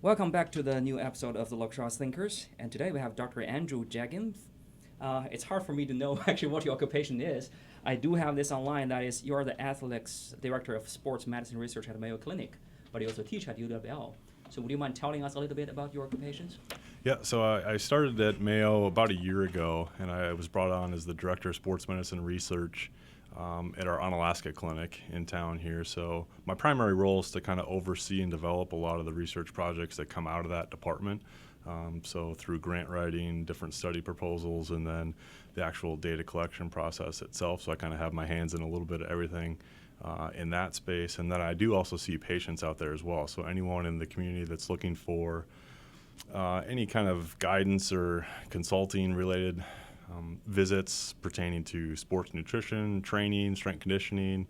Welcome back to the new episode of the Crosse Thinkers, and today we have Dr. Andrew Jagim. It's hard for me to know actually what your occupation is. I do have this online, that is, you're the athletics director of sports medicine research at Mayo Clinic, but you also teach at UWL. So would you mind telling us a little bit about your occupations? Yeah, so I started at Mayo about a year ago, and I was brought on as the director of sports medicine research at our Onalaska clinic in town here. So my primary role is to kind of oversee and develop a lot of the research projects that come out of that department. So through grant writing, different study proposals, and then the actual data collection process itself. So I kind of have my hands in a little bit of everything in that space. And then I do also see patients out there as well. So anyone in the community that's looking for any kind of guidance or consulting related visits pertaining to sports nutrition, training, strength conditioning.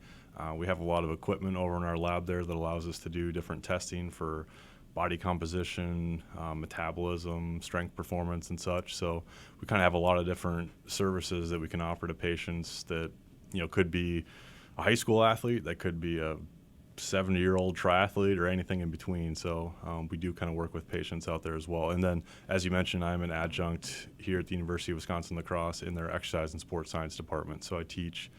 We have a lot of equipment over in our lab there that allows us to do different testing for body composition, metabolism, strength performance, and such. So we kind of have a lot of different services that we can offer to patients that, could be a high school athlete, that could be a 70-year-old triathlete, or anything in between. So we do kind of work with patients out there as well. And then, as you mentioned, I'm an adjunct here at the University of Wisconsin-La Crosse in their exercise and sports science department. So I teach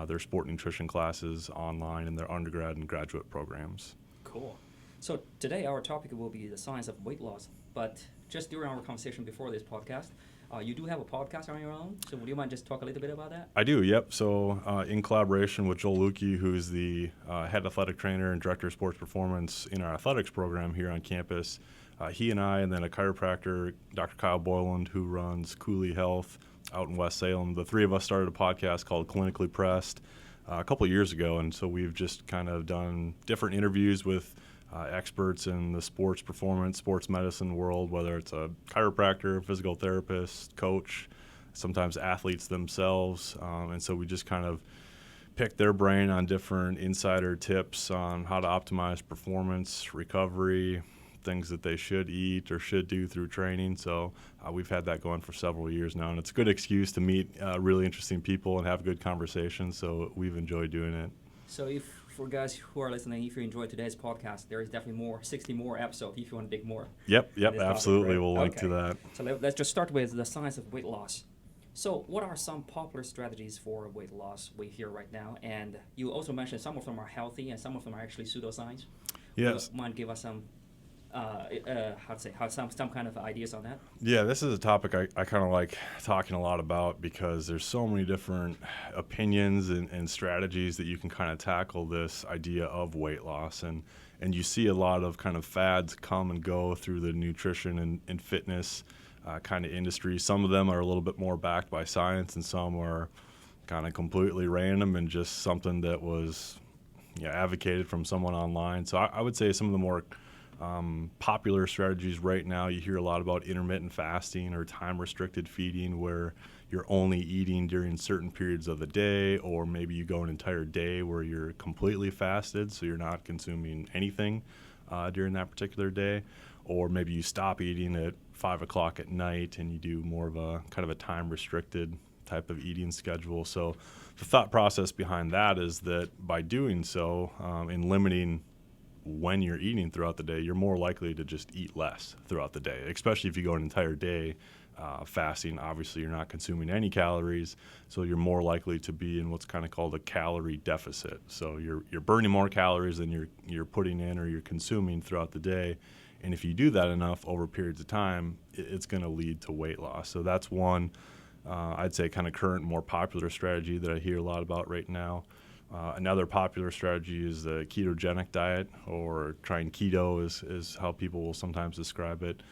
their sport nutrition classes online in their undergrad and graduate programs. Cool. So today our topic will be the science of weight loss. But just during our conversation before this podcast, you do have a podcast on your own, so would you mind just talk a little bit about that? I do, yep. So in collaboration with Joel Lukey, who's the head athletic trainer and director of sports performance in our athletics program here on campus, he and I, and then a chiropractor, Dr. Kyle Boyland, who runs Cooley Health out in West Salem, the three of us started a podcast called Clinically Pressed a couple of years ago, and so we've just kind of done different interviews with experts in the sports performance, sports medicine world, whether it's a chiropractor, physical therapist, coach, sometimes athletes themselves. And so we just kind of pick their brain on different insider tips on how to optimize performance, recovery, things that they should eat or should do through training. So we've had that going for several years now, and it's a good excuse to meet really interesting people and have good conversations. So we've enjoyed doing it. So for guys who are listening, if you enjoyed today's podcast, there is definitely 60 more episodes if you want to dig more. Yep, absolutely. Topic, right? We'll link to that. So let's just start with the science of weight loss. So what are some popular strategies for weight loss we hear right now? And you also mentioned some of them are healthy and some of them are actually pseudoscience. Yes. Would you mind give us some some kind of ideas on that? Yeah, this is a topic I kind of like talking a lot about because there's so many different opinions and strategies that you can kind of tackle this idea of weight loss. And you see a lot of kind of fads come and go through the nutrition and fitness kind of industry. Some of them are a little bit more backed by science, and some are kind of completely random and just something that was advocated from someone online. So I would say some of the more popular strategies right now, you hear a lot about intermittent fasting or time-restricted feeding, where you're only eating during certain periods of the day, or maybe you go an entire day where you're completely fasted, so you're not consuming anything during that particular day, or maybe you stop eating at 5 o'clock at night and you do more of a kind of a time-restricted type of eating schedule. So the thought process behind that is that by doing so, in limiting when you're eating throughout the day, you're more likely to just eat less throughout the day, especially if you go an entire day fasting. Obviously, you're not consuming any calories, so you're more likely to be in what's kind of called a calorie deficit. So you're burning more calories than you're putting in or you're consuming throughout the day. And if you do that enough over periods of time, it's going to lead to weight loss. So that's one, I'd say, kind of current, more popular strategy that I hear a lot about right now. Another popular strategy is the ketogenic diet, or trying keto is how people will sometimes describe it.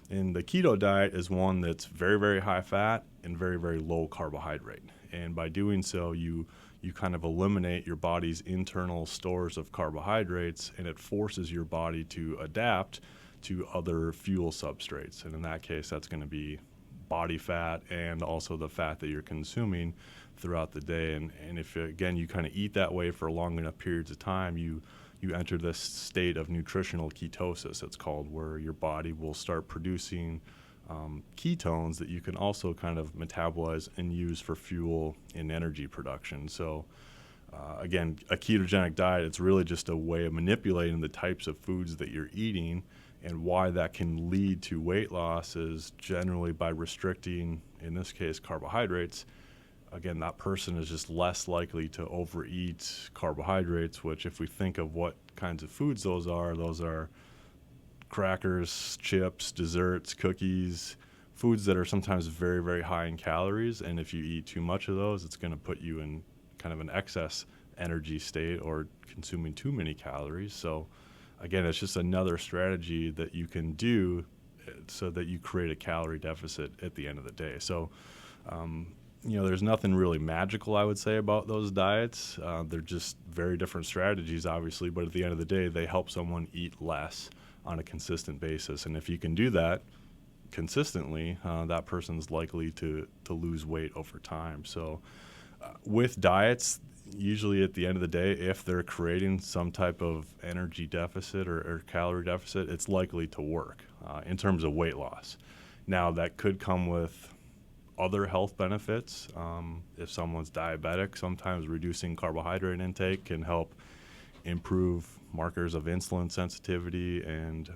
And the keto diet is one that's very, very high fat and very, very low carbohydrate. And by doing so, you kind of eliminate your body's internal stores of carbohydrates, and it forces your body to adapt to other fuel substrates. And in that case, that's going to be body fat and also the fat that you're consuming throughout the day. And if, again, you kind of eat that way for long enough periods of time, you enter this state of nutritional ketosis, it's called, where your body will start producing ketones that you can also kind of metabolize and use for fuel and energy production. So again, a ketogenic diet, it's really just a way of manipulating the types of foods that you're eating And why that can lead to weight loss is generally by restricting, in this case, carbohydrates. Again, that person is just less likely to overeat carbohydrates, which if we think of what kinds of foods those are crackers, chips, desserts, cookies, foods that are sometimes very, very high in calories. And if you eat too much of those, it's going to put you in kind of an excess energy state or consuming too many calories. So again, it's just another strategy that you can do so that you create a calorie deficit at the end of the day. So, there's nothing really magical, I would say, about those diets. They're just very different strategies, obviously, but at the end of the day, they help someone eat less on a consistent basis. And if you can do that consistently, that person's likely to lose weight over time. So with diets, usually at the end of the day, if they're creating some type of energy deficit or calorie deficit, it's likely to work in terms of weight loss. Now, that could come with other health benefits. If someone's diabetic, sometimes reducing carbohydrate intake can help improve markers of insulin sensitivity and,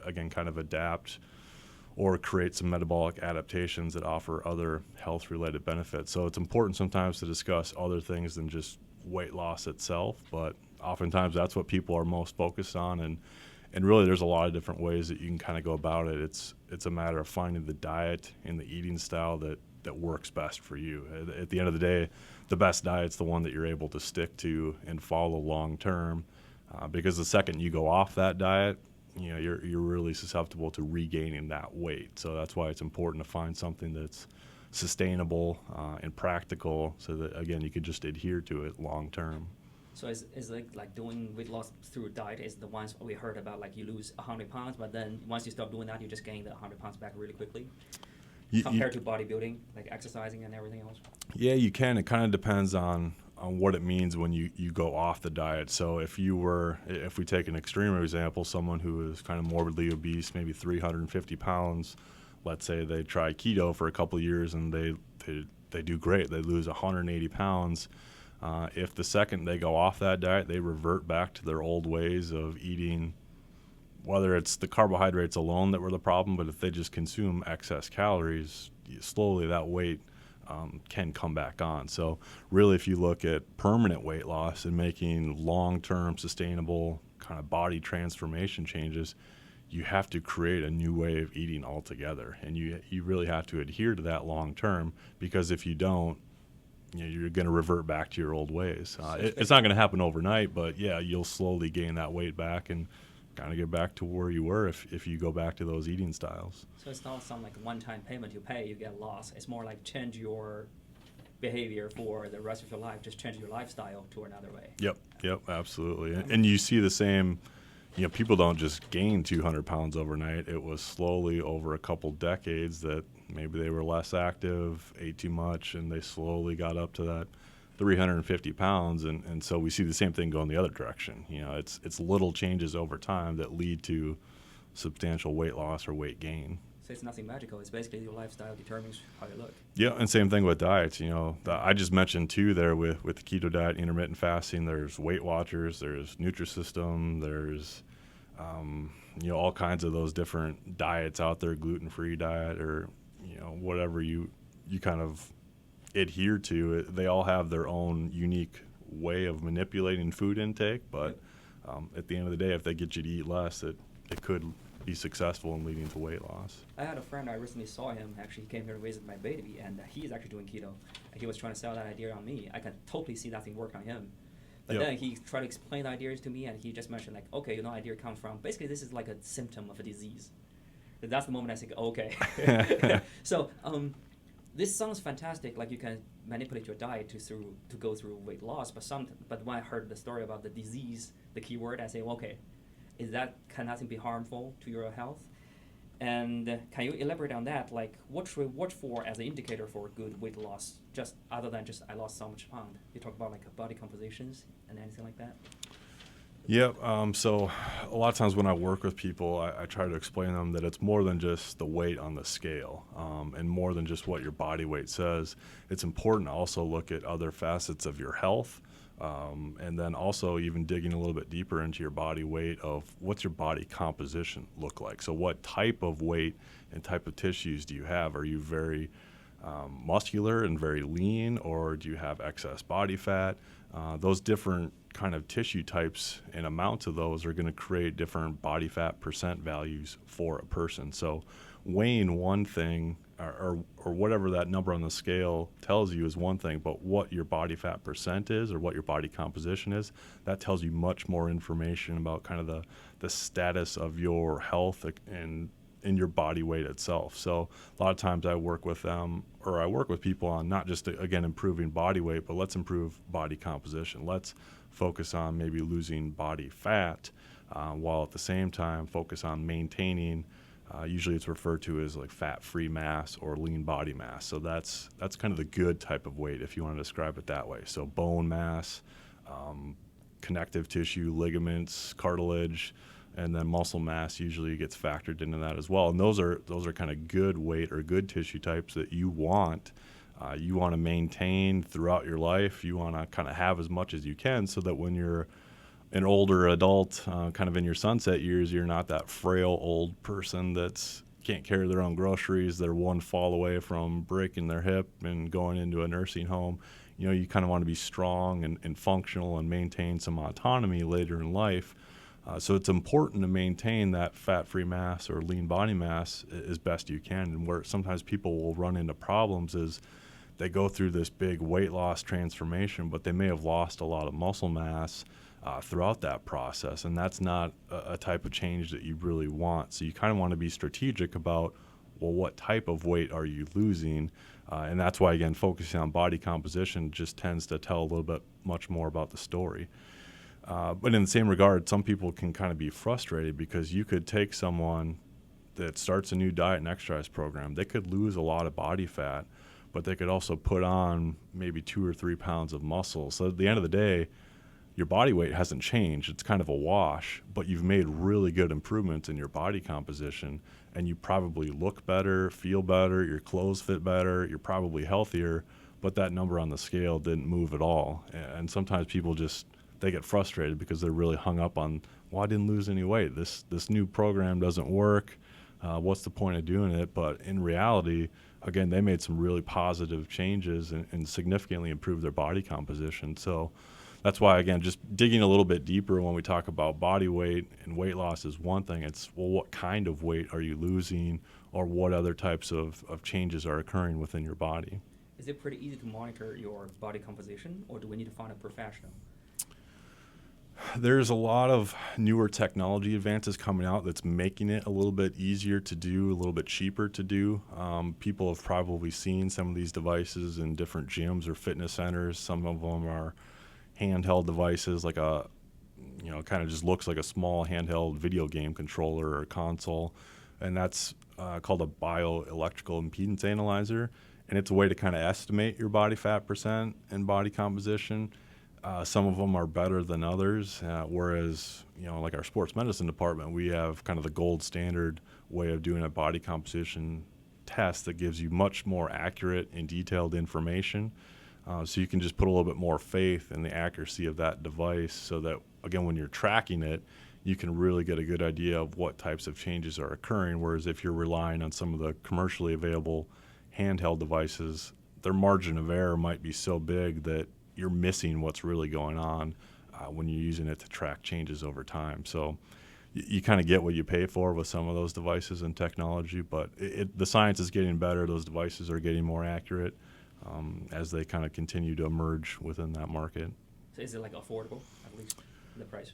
again, kind of adapt or create some metabolic adaptations that offer other health-related benefits. So it's important sometimes to discuss other things than just weight loss itself, but oftentimes that's what people are most focused on. And really there's a lot of different ways that you can kind of go about it. It's a matter of finding the diet and the eating style that works best for you. At the end of the day, the best diet's the one that you're able to stick to and follow long term, because the second you go off that diet, you're really susceptible to regaining that weight. So that's why it's important to find something that's sustainable and practical, so that again you could just adhere to it long term. So is like doing weight loss through diet is the ones we heard about, like you lose 100 pounds, but then once you stop doing that, you just gain the 100 pounds back really quickly, compared to bodybuilding, like exercising and everything else? Yeah, you can. It kind of depends on what it means when you go off the diet. So if we take an extreme example, someone who is kind of morbidly obese, maybe 350 pounds, let's say they try keto for a couple of years and they do great. They lose 180 pounds. If the second they go off that diet, they revert back to their old ways of eating, whether it's the carbohydrates alone that were the problem, but if they just consume excess calories, slowly that weight can come back on. So really, if you look at permanent weight loss and making long-term sustainable kind of body transformation changes, you have to create a new way of eating altogether. And you really have to adhere to that long-term, because if you don't, you're going to revert back to your old ways. It's not going to happen overnight, but yeah, you'll slowly gain that weight back and kind of get back to where you were if you go back to those eating styles. So it's not some like one-time payment you pay, you get lost. It's more like change your behavior for the rest of your life, just change your lifestyle to another way. Yep, absolutely. And you see the same, people don't just gain 200 pounds overnight. It was slowly over a couple decades that maybe they were less active, ate too much, and they slowly got up to that 350 pounds, and so we see the same thing go in the other direction. It's little changes over time that lead to substantial weight loss or weight gain. So it's nothing magical. It's basically your lifestyle determines how you look. Yeah, and same thing with diets. I just mentioned too there with the keto diet, intermittent fasting. There's Weight Watchers, there's Nutrisystem, there's all kinds of those different diets out there, gluten-free diet, or whatever you kind of adhere to. They all have their own unique way of manipulating food intake, but at the end of the day, if they get you to eat less, it could be successful in leading to weight loss. I had a friend, I recently saw him, actually he came here to visit my baby, and he's actually doing keto. He was trying to sell that idea on me. I can totally see that thing work on him. But then he tried to explain the ideas to me, and he just mentioned like, okay, idea comes from, basically this is like a symptom of a disease. And that's the moment I think, okay. So this sounds fantastic, like you can manipulate your diet to go through weight loss, but when I heard the story about the disease, the keyword, I say, okay, can that be harmful to your health? And can you elaborate on that? Like, what should we watch for as an indicator for good weight loss, just other than just I lost so much pound? You talk about like body compositions and anything like that? Yeah, so a lot of times when I work with people, I try to explain to them that it's more than just the weight on the scale, and more than just what your body weight says. It's important to also look at other facets of your health, And then also even digging a little bit deeper into your body weight of what's your body composition look like. So what type of weight and type of tissues do you have? Are you very muscular and very lean, or do you have excess body fat? Those different kind of tissue types and amounts of those are going to create different body fat percent values for a person. So weighing one thing or whatever that number on the scale tells you is one thing, but what your body fat percent is or what your body composition is, that tells you much more information about kind of the status of your health and in your body weight itself. So a lot of times I work with them, or I work with people on not just, again, improving body weight, but let's improve body composition. Let's focus on maybe losing body fat while at the same time focus on maintaining, usually it's referred to as like fat-free mass or lean body mass. So that's kind of the good type of weight if you want to describe it that way. So bone mass, connective tissue, ligaments, cartilage, and then muscle mass usually gets factored into that as well. And those are kind of good weight or good tissue types that you want to maintain throughout your life. You want to kind of have as much as you can so that when you're an older adult, kind of in your sunset years, you're not that frail old person that's can't carry their own groceries. They're one fall away from breaking their hip and going into a nursing home. You know, you kind of want to be strong and functional and maintain some autonomy later in life. So it's important to maintain that fat-free mass or lean body mass as best you can. And where sometimes people will run into problems is they go through this big weight loss transformation, but they may have lost a lot of muscle mass throughout that process. And that's not a type of change that you really want. So you kind of want to be strategic about, well, what type of weight are you losing? And that's why, again, focusing on body composition just tends to tell a little bit much more about the story. But in the same regard, some people can kind of be frustrated because you could take someone that starts a new diet and exercise program. They could lose a lot of body fat, but they could also put on maybe 2 or 3 pounds of muscle. So at the end of the day, your body weight hasn't changed. It's kind of a wash, but you've made really good improvements in your body composition, and you probably look better, feel better, your clothes fit better, you're probably healthier, but that number on the scale didn't move at all. And sometimes people they get frustrated because they're really hung up on, well, I didn't lose any weight. This new program doesn't work. What's the point of doing it? But in reality, again, they made some really positive changes and significantly improved their body composition. So that's why, again, just digging a little bit deeper when we talk about body weight and weight loss is one thing. It's, well, what kind of weight are you losing, or what other types of changes are occurring within your body? Is it pretty easy to monitor your body composition, or do we need to find a professional? There's a lot of newer technology advances coming out that's making it a little bit easier to do, a little bit cheaper to do. People have probably seen some of these devices in different gyms or fitness centers. Some of them are handheld devices, like kind of just looks like a small handheld video game controller or console. And that's called a bioelectrical impedance analyzer. And it's a way to kind of estimate your body fat percent and body composition. Some of them are better than others, whereas, like our sports medicine department, we have kind of the gold standard way of doing a body composition test that gives you much more accurate and detailed information. So you can just put a little bit more faith in the accuracy of that device so that, again, when you're tracking it, you can really get a good idea of what types of changes are occurring, whereas if you're relying on some of the commercially available handheld devices, their margin of error might be so big that you're missing what's really going on when you're using it to track changes over time. So you kind of get what you pay for with some of those devices and technology, but the science is getting better. Those devices are getting more accurate as they kind of continue to emerge within that market. So is it like affordable, at least, the price?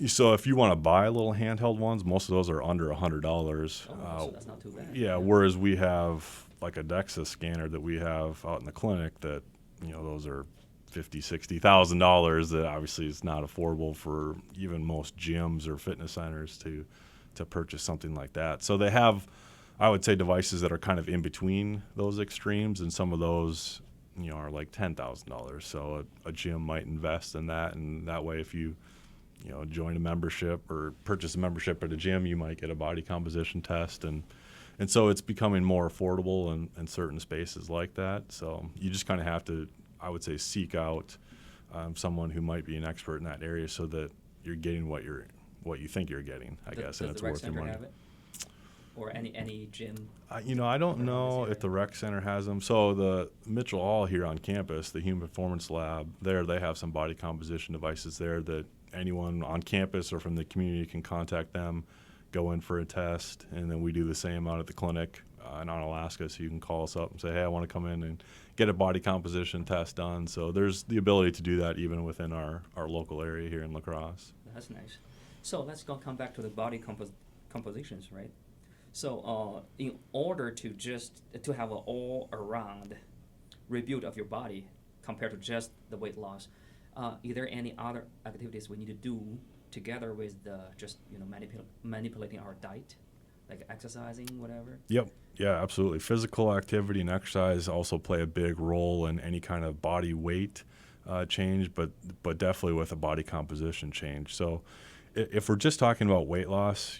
So if you want to buy little handheld ones, most of those are under $100. So that's not too bad. Yeah, whereas we have like a DEXA scanner that we have out in the clinic that, those are $50,000-$60,000 that obviously is not affordable for even most gyms or fitness centers to purchase something like that. So they have, I would say, devices that are kind of in between those extremes, and some of those, are like $10,000. So a gym might invest in that, and that way if you, join a membership or purchase a membership at a gym, you might get a body composition test, and so it's becoming more affordable in certain spaces like that. So you just kind of have to, I would say, seek out someone who might be an expert in that area, so that you're getting what you think you're getting, I guess, and it's worth your money. Have it? Or any gym? I don't know if the rec center has them. So the Mitchell Hall here on campus, the Human Performance Lab, they have some body composition devices there that anyone on campus or from the community can contact them, go in for a test, and then we do the same out at the clinic in Alaska. So you can call us up and say, hey, I want to come in and get a body composition test done. So there's the ability to do that even within our local area here in La Crosse. That's nice. So let's come back to the body compositions, right? So in order to have an all-around rebuild of your body compared to just the weight loss, is there any other activities we need to do together with manipulating our diet, like exercising, whatever? Yep. Yeah, absolutely. Physical activity and exercise also play a big role in any kind of body weight change, but definitely with a body composition change. So if we're just talking about weight loss,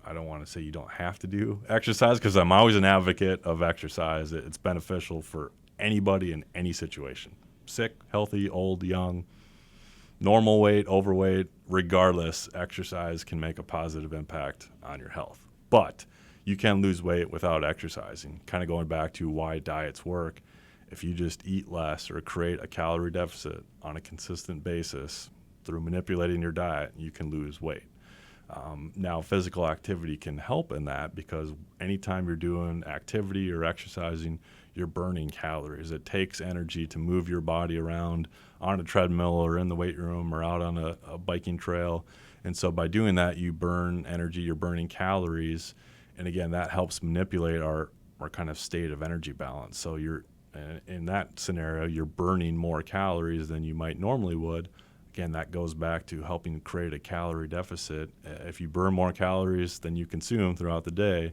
I don't want to say you don't have to do exercise, because I'm always an advocate of exercise. It's beneficial for anybody in any situation. Sick, healthy, old, young, normal weight, overweight, regardless, exercise can make a positive impact on your health. But you can lose weight without exercising. Kind of going back to why diets work, if you just eat less or create a calorie deficit on a consistent basis through manipulating your diet, you can lose weight. Now, physical activity can help in that, because anytime you're doing activity or exercising, you're burning calories. It takes energy to move your body around on a treadmill or in the weight room or out on a biking trail. And so by doing that, you burn energy, you're burning calories. And again, that helps manipulate our kind of state of energy balance. So you're in that scenario, you're burning more calories than you might normally would. Again, that goes back to helping create a calorie deficit. If you burn more calories than you consume throughout the day,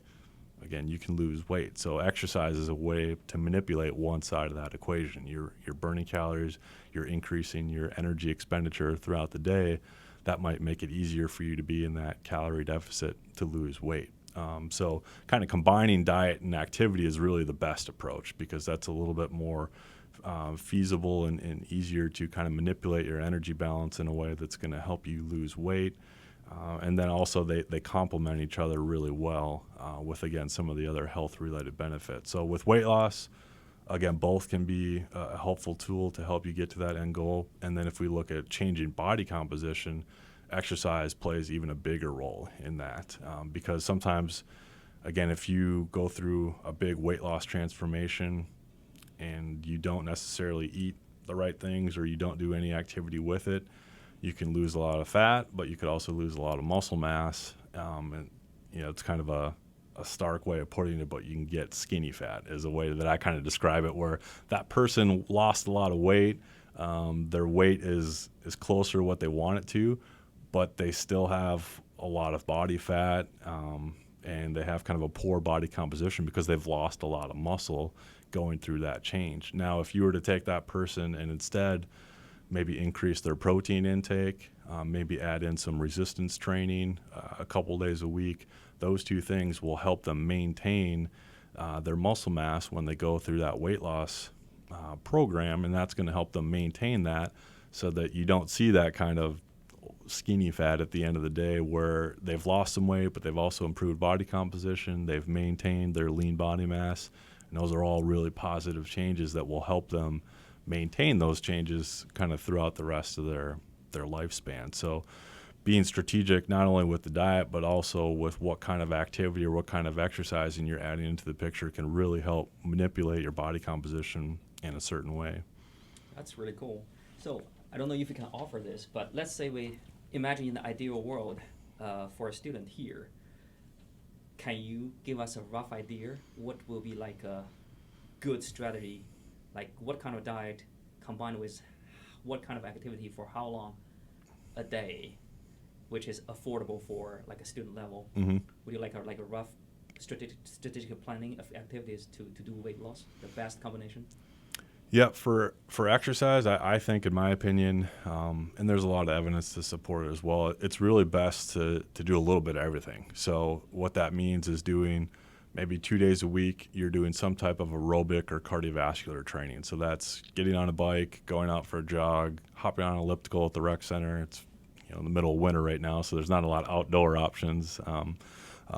again, you can lose weight. So exercise is a way to manipulate one side of that equation. You're burning calories, you're increasing your energy expenditure throughout the day. That might make it easier for you to be in that calorie deficit to lose weight. So kind of combining diet and activity is really the best approach, because that's a little bit more feasible and easier to kind of manipulate your energy balance in a way that's going to help you lose weight. And then also they complement each other really well with, again, some of the other health-related benefits. So with weight loss, again, both can be a helpful tool to help you get to that end goal. And then if we look at changing body composition, exercise plays even a bigger role in that, because sometimes, again, if you go through a big weight loss transformation and you don't necessarily eat the right things or you don't do any activity with it, you can lose a lot of fat, but you could also lose a lot of muscle mass. And it's kind of a stark way of putting it, but you can get skinny fat is a way that I kind of describe it, where that person lost a lot of weight. Their weight is closer to what they want it to, but they still have a lot of body fat, and they have kind of a poor body composition because they've lost a lot of muscle going through that change. Now, if you were to take that person and instead maybe increase their protein intake, maybe add in some resistance training a couple days a week, those two things will help them maintain their muscle mass when they go through that weight loss program, and that's going to help them maintain that so that you don't see that kind of skinny fat at the end of the day, where they've lost some weight, but they've also improved body composition, they've maintained their lean body mass, and those are all really positive changes that will help them maintain those changes kind of throughout the rest of their lifespan. So being strategic not only with the diet, but also with what kind of activity or what kind of exercising you're adding into the picture can really help manipulate your body composition in a certain way. That's really cool. So I don't know if you can offer this, but let's say we imagine in the ideal world for a student here. Can you give us a rough idea what will be like a good strategy, like what kind of diet combined with what kind of activity for how long a day, which is affordable for like a student level? Mm-hmm. Would you like a rough strategic planning of activities to do weight loss, the best combination? Yeah, for exercise, I think, in my opinion, and there's a lot of evidence to support it as well, it's really best to do a little bit of everything. So what that means is doing maybe 2 days a week you're doing some type of aerobic or cardiovascular training. So that's getting on a bike, going out for a jog, hopping on an elliptical at the rec center. It's in the middle of winter right now, so there's not a lot of outdoor options.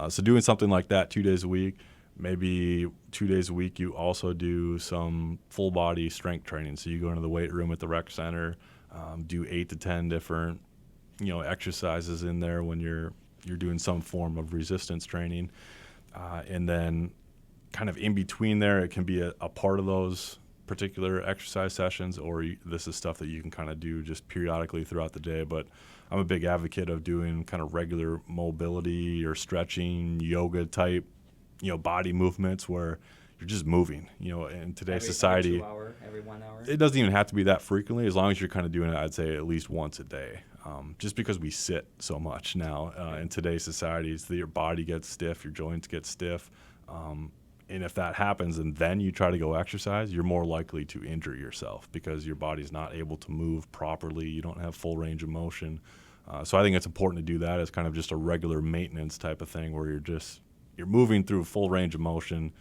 So doing something like that 2 days a week. Maybe 2 days a week you also do some full body strength training. So you go into the weight room at the rec center, do 8 to 10 different exercises in there when you're doing some form of resistance training. And then kind of in between there, it can be a part of those particular exercise sessions, or this is stuff that you can kind of do just periodically throughout the day. But I'm a big advocate of doing kind of regular mobility or stretching, yoga type, body movements where you're just moving, in today's society. Every 1 hour. It doesn't even have to be that frequently, as long as you're kind of doing it, I'd say at least once a day. Just because we sit so much now in today's society, so that your body gets stiff, your joints get stiff. And if that happens and then you try to go exercise, you're more likely to injure yourself because your body's not able to move properly. You don't have full range of motion. So I think it's important to do that as kind of just a regular maintenance type of thing where you're moving through full range of motion,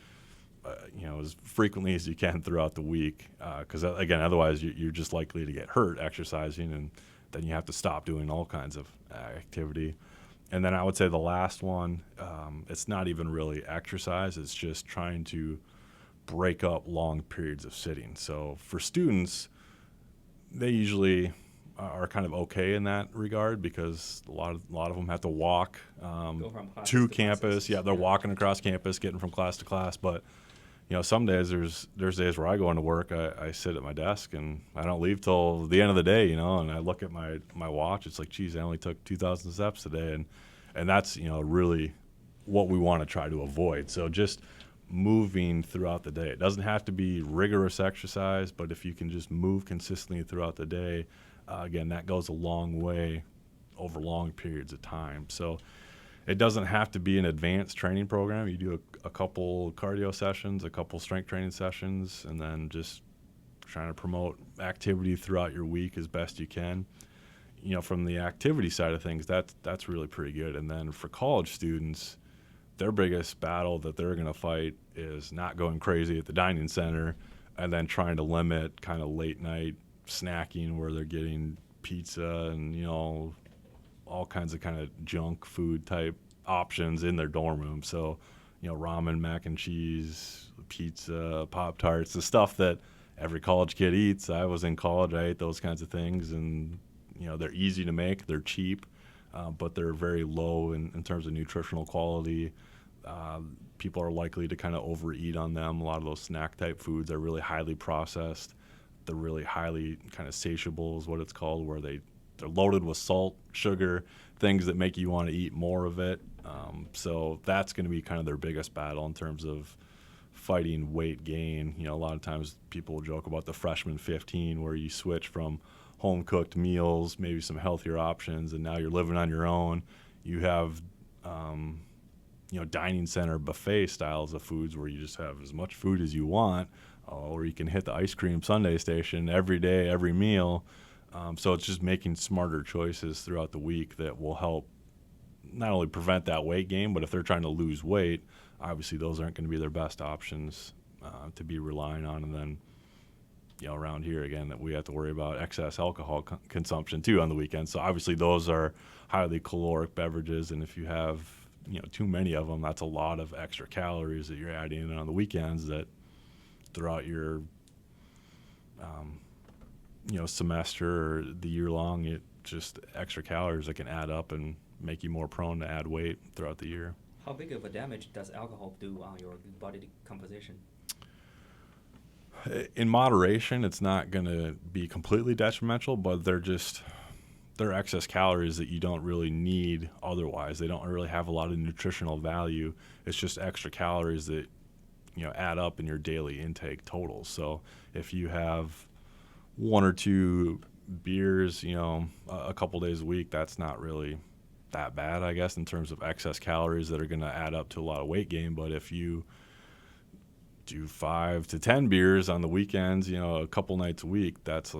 as frequently as you can throughout the week. Because again, otherwise you're just likely to get hurt exercising, and then you have to stop doing all kinds of activity. And then I would say the last one, it's not even really exercise. It's just trying to break up long periods of sitting. So for students, they usually are kind of okay in that regard because a lot of them have to walk to campus. Yeah, they're walking across campus, getting from class to class. But some days there's days where I go into work, I sit at my desk and I don't leave till the end of the day, and I look at my watch. It's like, geez, I only took 2,000 steps today, and that's really what we want to try to avoid. So just moving throughout the day. It doesn't have to be rigorous exercise, but if you can just move consistently throughout the day, again, that goes a long way over long periods of time. So it doesn't have to be an advanced training program. You do a couple cardio sessions, a couple strength training sessions, and then just trying to promote activity throughout your week as best you can. From the activity side of things, that's really pretty good. And then for college students, their biggest battle that they're going to fight is not going crazy at the dining center and then trying to limit kind of late night snacking where they're getting pizza and, all kinds of kind of junk food type options in their dorm room. So, ramen, mac and cheese, pizza, Pop-Tarts, the stuff that every college kid eats. I was in college, I ate those kinds of things, and, they're easy to make, they're cheap, but they're very low in terms of nutritional quality. People are likely to kind of overeat on them. A lot of those snack type foods are really highly processed. They're really highly kind of satiable is what it's called, where they're loaded with salt, sugar, things that make you want to eat more of it. So that's going to be kind of their biggest battle in terms of fighting weight gain. A lot of times people joke about the freshman 15 where you switch from home-cooked meals, maybe some healthier options, and now you're living on your own. You have, dining center buffet styles of foods where you just have as much food as you want, or you can hit the ice cream sundae station every day, every meal. So it's just making smarter choices throughout the week that will help not only prevent that weight gain, but if they're trying to lose weight, obviously those aren't going to be their best options to be relying on. And then, around here, again, that we have to worry about excess alcohol consumption, too, on the weekends. So obviously those are highly caloric beverages, and if you have, too many of them, that's a lot of extra calories that you're adding in on the weekends that throughout your semester or the year long, it just extra calories that can add up and make you more prone to add weight throughout the year. How big of a damage does alcohol do on your body composition? In moderation, it's not going to be completely detrimental, but they're excess calories that you don't really need otherwise. They don't really have a lot of nutritional value. It's just extra calories that add up in your daily intake totals. So if you have one or two beers, a couple days a week, that's not really that bad, I guess, in terms of excess calories that are going to add up to a lot of weight gain. But if you do 5 to 10 beers on the weekends, a couple nights a week, that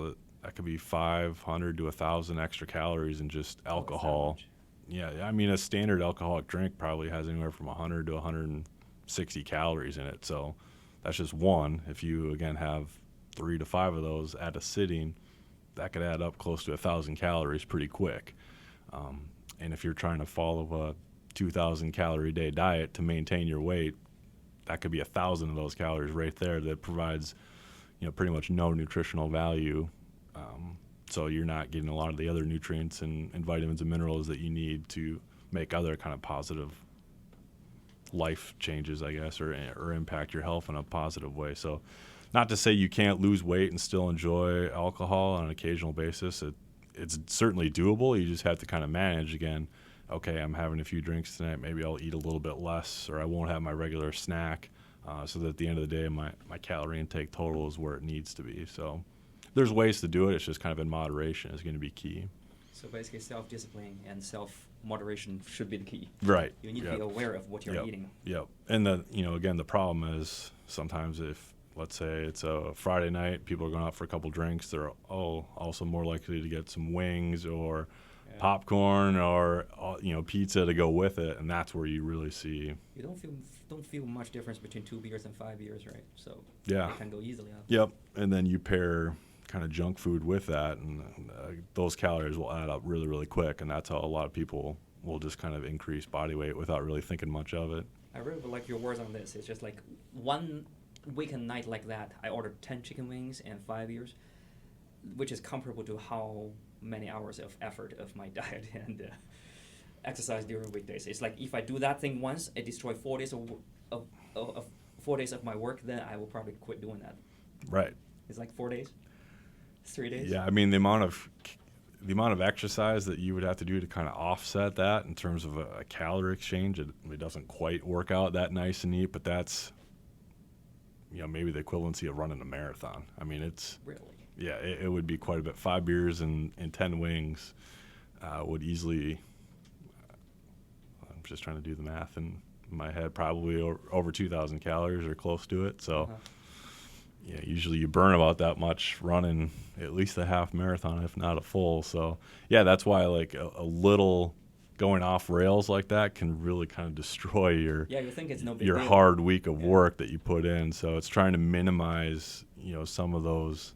could be 500 to 1,000 extra calories in just alcohol. Yeah, I mean, a standard alcoholic drink probably has anywhere from 100 to 150 60 calories in it. So that's just one. If you, again, have 3 to 5 of those at a sitting, that could add up close to 1,000 calories pretty quick. And if you're trying to follow a 2,000 calorie a day diet to maintain your weight, that could be 1,000 of those calories right there that provides, pretty much no nutritional value. So you're not getting a lot of the other nutrients and vitamins and minerals that you need to make other kind of positive life changes, I guess, or impact your health in a positive way. So not to say you can't lose weight and still enjoy alcohol on an occasional basis. It's certainly doable. You just have to kind of manage, again, okay, I'm having a few drinks tonight, maybe I'll eat a little bit less, or I won't have my regular snack, so that at the end of the day, my calorie intake total is where it needs to be. So there's ways to do it. It's just kind of in moderation is going to be key. So basically self-discipline and self-moderation should be the key. Right. You need to be aware of what you're eating. Yep. And again, the problem is sometimes if, let's say it's a Friday night, people are going out for a couple drinks, they're also more likely to get some wings or popcorn or pizza to go with it, and that's where you really see. You don't feel much difference between 2 beers and 5 beers, right? So yeah, it can go easily up. Yep. And then you pair kind of junk food with that, and those calories will add up really, really quick, and that's how a lot of people will just kind of increase body weight without really thinking much of it. I really like your words on this. It's just like one weekend night like that, I ordered 10 chicken wings and 5 beers, which is comparable to how many hours of effort of my diet and exercise during weekdays. It's like if I do that thing once, it destroys 4 days of 4 days of my work, then I will probably quit doing that. Right. It's like 4 days, 3 days. Yeah, I mean the amount of exercise that you would have to do to kind of offset that in terms of a calorie exchange, it doesn't quite work out that nice and neat, but that's maybe the equivalency of running a marathon. I mean, it's really. Yeah, it would be quite a bit. 5 beers and 10 wings would easily, I'm just trying to do the math in my head, probably over 2,000 calories or close to it. So, usually you burn about that much running at least a half marathon, if not a full. So, yeah, that's why like a little going off rails like that can really kind of destroy your you think it's no big your deal. hard week of work that you put in. So it's trying to minimize, some of those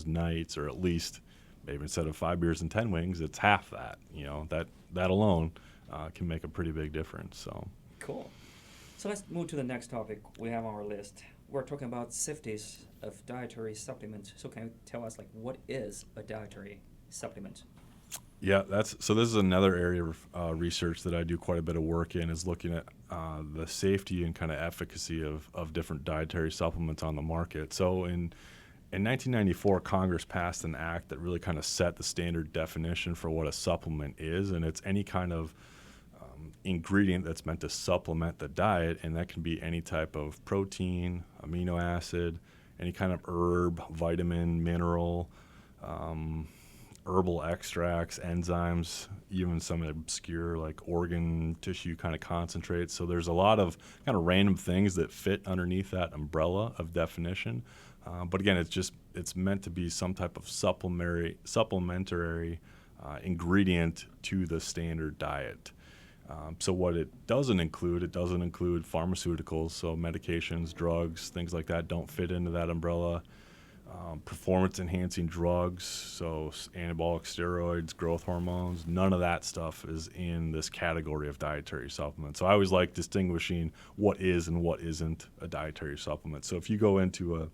nights, or at least maybe instead of 5 beers and 10 wings, it's half that. That alone can make a pretty big difference. So cool. So let's move to the next topic we have on our list. We're talking about safeties of dietary supplements. So can you tell us what is a dietary supplement? Yeah, this is another area of research that I do quite a bit of work in, is looking at the safety and kind of efficacy of different dietary supplements on the market. So in 1994, Congress passed an act that really kind of set the standard definition for what a supplement is, and it's any kind of ingredient that's meant to supplement the diet, and that can be any type of protein, amino acid, any kind of herb, vitamin, mineral, herbal extracts, enzymes, even some obscure like organ tissue kind of concentrates. So there's a lot of kind of random things that fit underneath that umbrella of definition. But again, it's meant to be some type of supplementary ingredient to the standard diet. So what it doesn't include pharmaceuticals, so medications, drugs, things like that don't fit into that umbrella. Performance-enhancing drugs, so anabolic steroids, growth hormones, none of that stuff is in this category of dietary supplements. So I always like distinguishing what is and what isn't a dietary supplement. So if you go into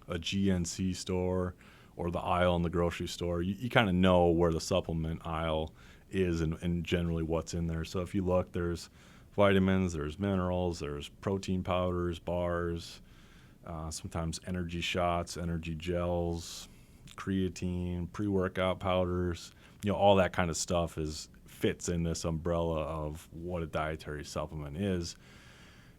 a GNC store or the aisle in the grocery store, you kind of know where the supplement aisle is and generally what's in there. So if you look, there's vitamins, there's minerals, there's protein powders, bars, sometimes energy shots, energy gels, creatine, pre-workout powders, all that kind of stuff fits in this umbrella of what a dietary supplement is.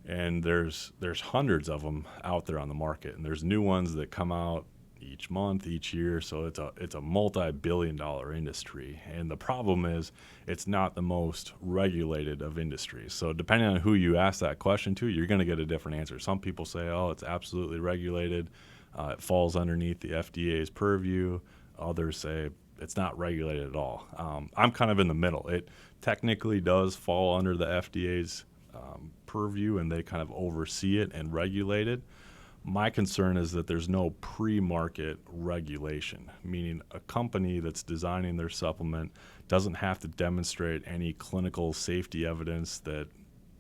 And there's hundreds of them out there on the market, and there's new ones that come out each month, each year. So it's a multi-billion-dollar industry. And the problem is it's not the most regulated of industries. So depending on who you ask that question to, you're going to get a different answer. Some people say, it's absolutely regulated. It falls underneath the FDA's purview. Others say it's not regulated at all. I'm kind of in the middle. It technically does fall under the FDA's purview and they kind of oversee it and regulate it. My concern is that there's no pre-market regulation, meaning a company that's designing their supplement doesn't have to demonstrate any clinical safety evidence that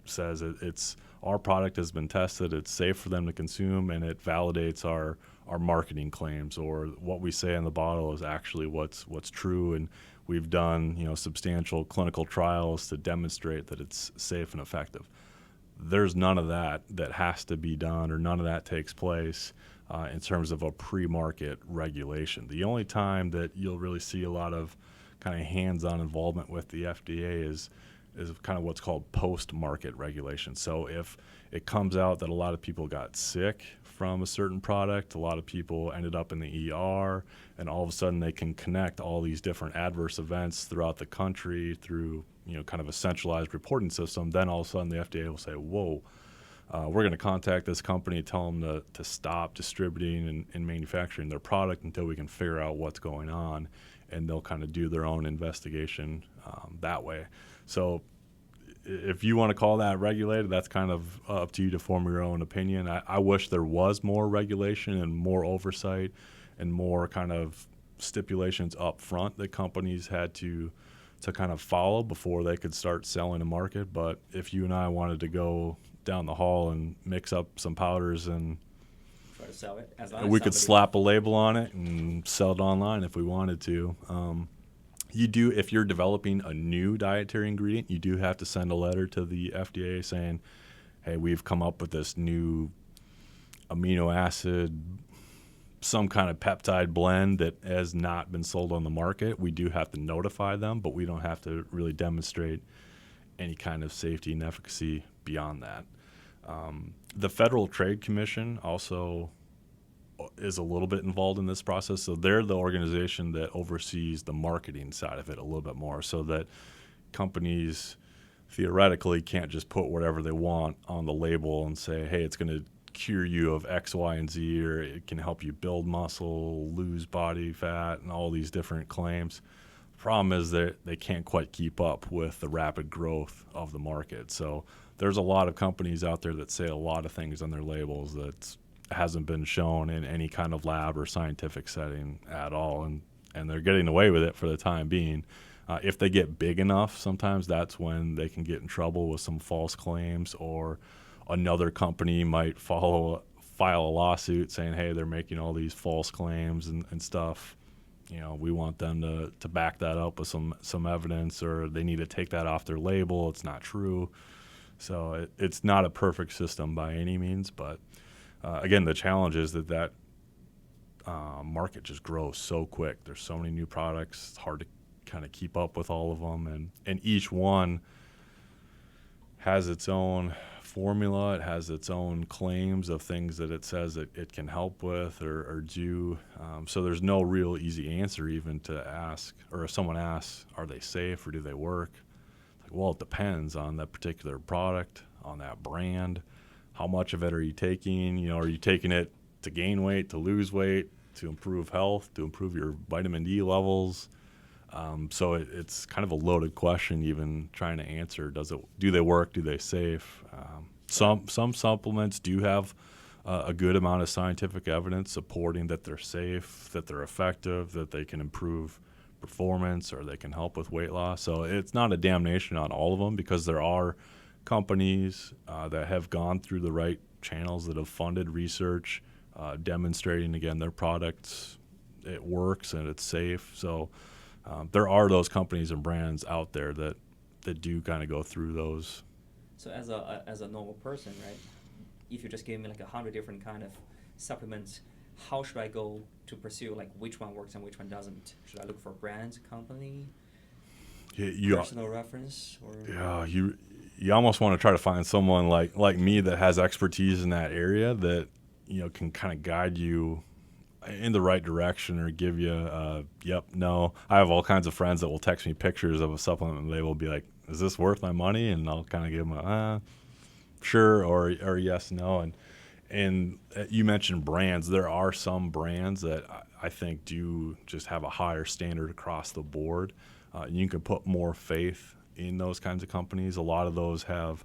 says it's our product has been tested, it's safe for them to consume, and it validates our marketing claims, or what we say in the bottle is actually what's true, and we've done substantial clinical trials to demonstrate that it's safe and effective. There's none of that has to be done, or none of that takes place in terms of a pre-market regulation. The only time that you'll really see a lot of kind of hands-on involvement with the FDA is kind of what's called post-market regulation. So if it comes out that a lot of people got sick from a certain product, a lot of people ended up in the ER, and all of a sudden they can connect all these different adverse events throughout the country through kind of a centralized reporting system, then all of a sudden the FDA will say, whoa, we're going to contact this company, tell them to stop distributing and manufacturing their product until we can figure out what's going on, and they'll kind of do their own investigation that way. So if you want to call that regulated, that's kind of up to you to form your own opinion. I wish there was more regulation and more oversight and more kind of stipulations up front that companies had to kind of follow before they could start selling a market. But if you and I wanted to go down the hall and mix up some powders and try to sell it, we could slap a label on it and sell it online if we wanted to. You do, if you're developing a new dietary ingredient, you do have to send a letter to the FDA saying, hey, we've come up with this new amino acid, some kind of peptide blend that has not been sold on the market. We do have to notify them, but we don't have to really demonstrate any kind of safety and efficacy beyond that. The Federal Trade Commission also is a little bit involved in this process. So they're the organization that oversees the marketing side of it a little bit more, so that companies theoretically can't just put whatever they want on the label and say, hey, it's going to cure you of X, Y, and Z, or it can help you build muscle, lose body fat, and all these different claims. The problem is that they can't quite keep up with the rapid growth of the market. So there's a lot of companies out there that say a lot of things on their labels that hasn't been shown in any kind of lab or scientific setting at all, and they're getting away with it for the time being. If they get big enough, sometimes that's when they can get in trouble with some false claims, or another company might file a lawsuit saying, hey, they're making all these false claims and stuff. We want them to back that up with some evidence, or they need to take that off their label. It's not true. So it's not a perfect system by any means, but again, the challenge is that market just grows so quick. There's so many new products. It's hard to kind of keep up with all of them, and each one has its own formula. It has its own claims of things that it says that it can help with or do. So there's no real easy answer even to ask, or if someone asks, are they safe or do they work? Like, well, it depends on that particular product, on that brand. How much of it are you taking? Are you taking it to gain weight, to lose weight, to improve health, to improve your vitamin D levels? So it's kind of a loaded question, even trying to answer. Do they work? Do they safe? Some supplements do have a good amount of scientific evidence supporting that they're safe, that they're effective, that they can improve performance, or they can help with weight loss. So it's not a damnation on all of them, because there are companies that have gone through the right channels, that have funded research demonstrating, again, their products, it works and it's safe. So there are those companies and brands out there that do kind of go through those. So as a normal person, right, if you just gave me like 100 different kind of supplements, how should I go to pursue like which one works and which one doesn't? Should I look for brand, company, personal reference? Or? Yeah, you almost want to try to find someone like me that has expertise in that area that can kind of guide you in the right direction, or give you yep, no. I have all kinds of friends that will text me pictures of a supplement, and they will be like, is this worth my money? And I'll kind of give them a sure, or yes, no. And you mentioned brands. There are some brands that I think do just have a higher standard across the board. You can put more faith in those kinds of companies. A lot of those have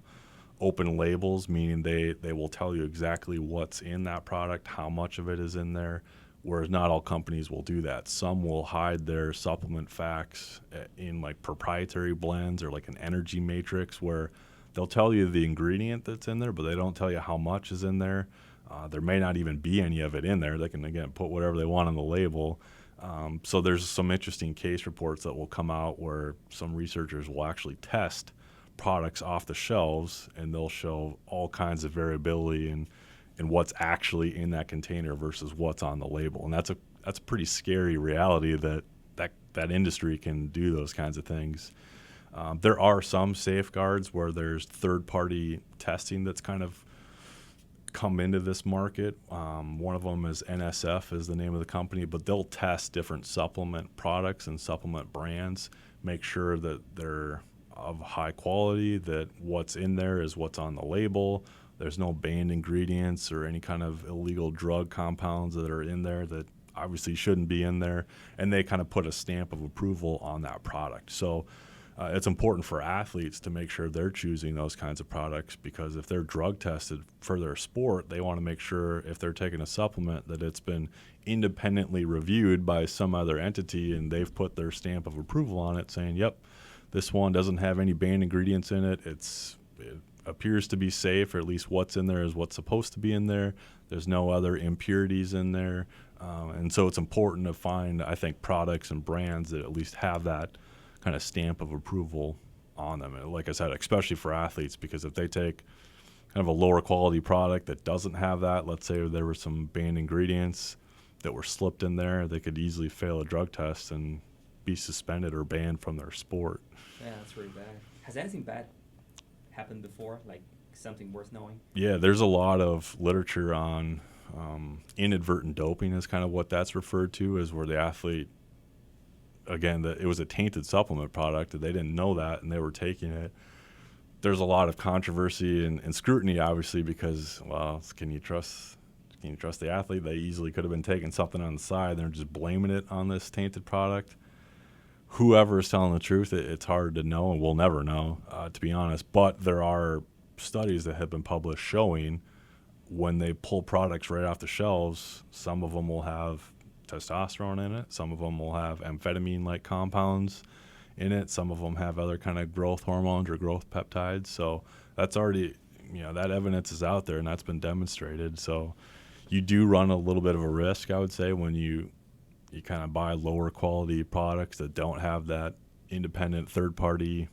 open labels, meaning they will tell you exactly what's in that product, how much of it is in there, whereas not all companies will do that. Some will hide their supplement facts in like proprietary blends or like an energy matrix where they'll tell you the ingredient that's in there, but they don't tell you how much is in there. There may not even be any of it in there. They can, again, put whatever they want on the label. So there's some interesting case reports that will come out where some researchers will actually test products off the shelves, and they'll show all kinds of variability in what's actually in that container versus what's on the label. And that's a pretty scary reality that industry can do those kinds of things. There are some safeguards where there's third-party testing that's kind of come into this market. One of them is NSF is the name of the company, but they'll test different supplement products and supplement brands, make sure that they're of high quality, that what's in there is what's on the label. There's no banned ingredients or any kind of illegal drug compounds that are in there that obviously shouldn't be in there, and they kind of put a stamp of approval on that product. So it's important for athletes to make sure they're choosing those kinds of products, because if they're drug tested for their sport, they want to make sure if they're taking a supplement that it's been independently reviewed by some other entity and they've put their stamp of approval on it saying, yep, this one doesn't have any banned ingredients in it. It appears to be safe, or at least what's in there is what's supposed to be in there. There's no other impurities in there. And so it's important to find, I think, products and brands that at least have that kind of stamp of approval on them. And like I said, especially for athletes, because if they take kind of a lower quality product that doesn't have that, let's say there were some banned ingredients that were slipped in there, they could easily fail a drug test and be suspended or banned from their sport. Yeah, that's really bad. Has anything bad happened before, like something worth knowing? Yeah, there's a lot of literature on inadvertent doping is kind of what that's referred to, is where the athlete, again, it was a tainted supplement product, and they didn't know that, and they were taking it. There's a lot of controversy and scrutiny, obviously, because, well, can you trust the athlete? They easily could have been taking something on the side. They're just blaming it on this tainted product. Whoever is telling the truth, it's hard to know, and we'll never know, to be honest. But there are studies that have been published showing when they pull products right off the shelves, some of them will have testosterone in it, some of them will have amphetamine-like compounds in it, some of them have other kind of growth hormones or growth peptides. So that's already, that evidence is out there, and that's been demonstrated. So you do run a little bit of a risk, I would say, when you kind of buy lower quality products that don't have that independent third party,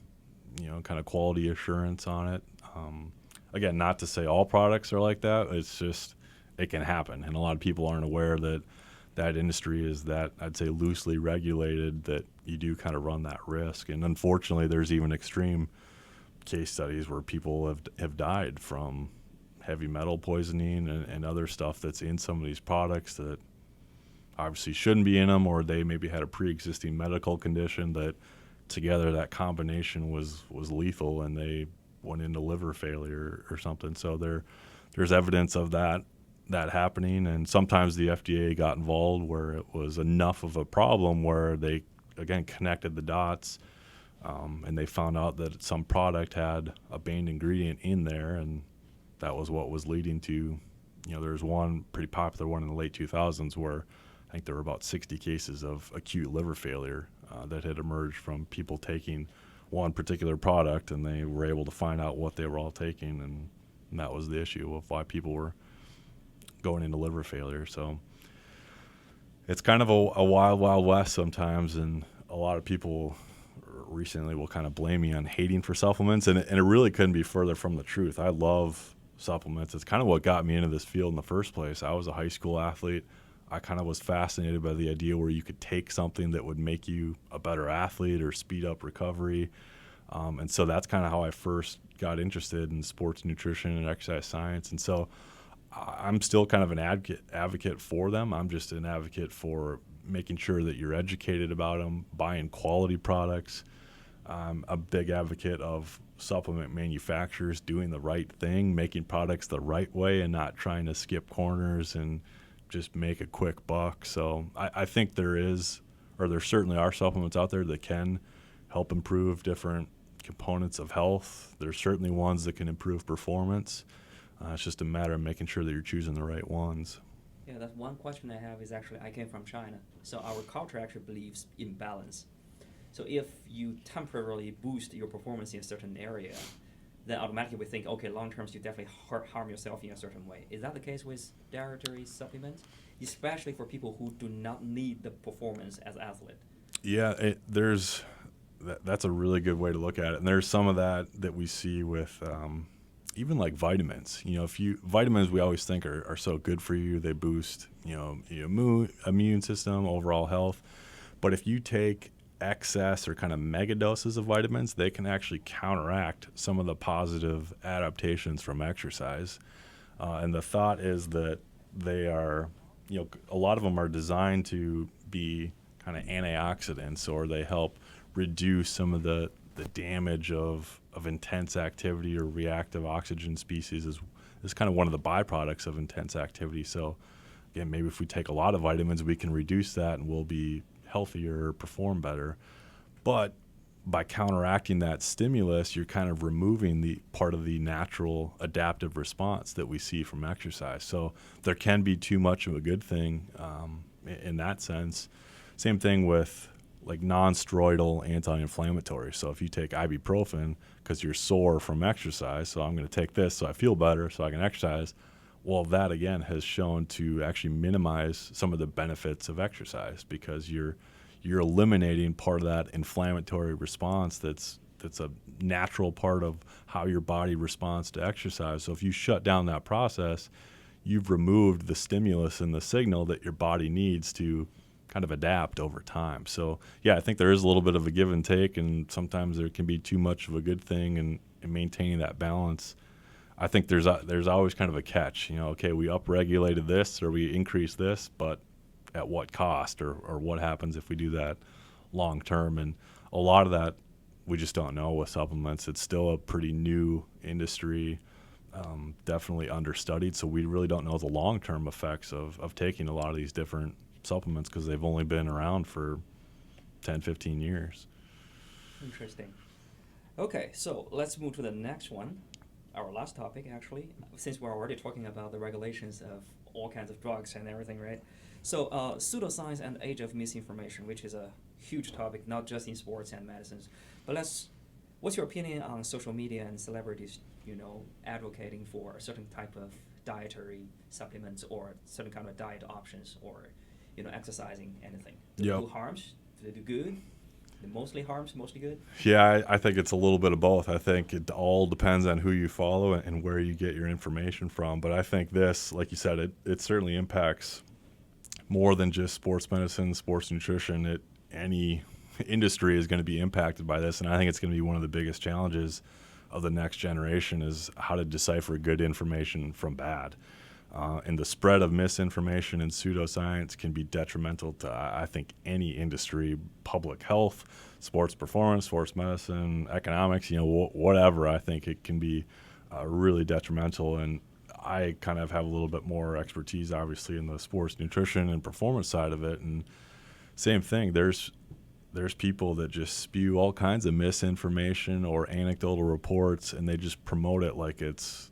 kind of quality assurance on it. Again, not to say all products are like that. It's just, it can happen. And a lot of people aren't aware that industry is that, I'd say, loosely regulated, that you do kind of run that risk. And unfortunately, there's even extreme case studies where people have died from heavy metal poisoning and other stuff that's in some of these products that obviously shouldn't be in them, or they maybe had a pre-existing medical condition that together that combination was lethal, and they went into liver failure or something. So there's evidence of that happening, and sometimes the FDA got involved where it was enough of a problem where they, again, connected the dots, and they found out that some product had a banned ingredient in there, and that was what was leading to, there's one pretty popular one in the late 2000s where I think there were about 60 cases of acute liver failure that had emerged from people taking one particular product, and they were able to find out what they were all taking, and that was the issue of why people were going into liver failure. So it's kind of a wild, wild west sometimes, and a lot of people recently will kind of blame me on hating for supplements, and it really couldn't be further from the truth. I love supplements. It's kind of what got me into this field in the first place. I was a high school athlete. I kind of was fascinated by the idea where you could take something that would make you a better athlete or speed up recovery. And so that's kind of how I first got interested in sports nutrition and exercise science. And so I'm still kind of an advocate for them. I'm just an advocate for making sure that you're educated about them, buying quality products. I'm a big advocate of supplement manufacturers doing the right thing, making products the right way, and not trying to skip corners and just make a quick buck. So I think there certainly are supplements out there that can help improve different components of health. There's certainly ones that can improve performance. It's just a matter of making sure that you're choosing the right ones. Yeah, that's one question I have is actually, I came from China. So our culture actually believes in balance. So if you temporarily boost your performance in a certain area, then automatically we think, okay, long term you definitely harm yourself in a certain way. Is that the case with dietary supplements? Especially for people who do not need the performance as athlete. Yeah, that's a really good way to look at it. And there's some of that we see with even like vitamins. Vitamins we always think are so good for you. They boost, your immune system, overall health. But if you take excess or kind of mega doses of vitamins, they can actually counteract some of the positive adaptations from exercise. And the thought is that they are, a lot of them are designed to be kind of antioxidants, or they help reduce some of the damage of intense activity, or reactive oxygen species is kind of one of the byproducts of intense activity. So again, maybe if we take a lot of vitamins, we can reduce that and we'll be healthier, perform better. But by counteracting that stimulus, you're kind of removing the part of the natural adaptive response that we see from exercise. So there can be too much of a good thing in that sense. Same thing with like non-steroidal anti-inflammatory. So if you take ibuprofen because you're sore from exercise, so I'm going to take this so I feel better so I can exercise. Well, that again has shown to actually minimize some of the benefits of exercise, because you're eliminating part of that inflammatory response that's a natural part of how your body responds to exercise. So if you shut down that process, you've removed the stimulus and the signal that your body needs to kind of adapt over time. So yeah, I think there is a little bit of a give and take, and sometimes there can be too much of a good thing, and maintaining that balance. I think there's always kind of a catch. Okay, we upregulated this or we increased this, but at what cost, or what happens if we do that long term? And a lot of that we just don't know with supplements. It's still a pretty new industry, definitely understudied. So we really don't know the long-term effects of taking a lot of these different supplements, because they've only been around for 10, 15 years. Interesting. Okay, so let's move to the next one, our last topic actually, since we're already talking about the regulations of all kinds of drugs and everything, right? So pseudoscience and age of misinformation, which is a huge topic, not just in sports and medicines. But what's your opinion on social media and celebrities, advocating for a certain type of dietary supplements or certain kind of diet options, or exercising, anything? Do they do harms? Do they do good? Do they mostly harms, mostly good? Yeah, I think it's a little bit of both. I think it all depends on who you follow and where you get your information from. But I think this, like you said, it certainly impacts more than just sports medicine, sports nutrition. Any industry is going to be impacted by this, and I think it's going to be one of the biggest challenges of the next generation, is how to decipher good information from bad. And the spread of misinformation and pseudoscience can be detrimental to, I think, any industry, public health, sports performance, sports medicine, economics, whatever. I think it can be really detrimental. And I kind of have a little bit more expertise, obviously, in the sports nutrition and performance side of it. And same thing, there's people that just spew all kinds of misinformation or anecdotal reports, and they just promote it like it's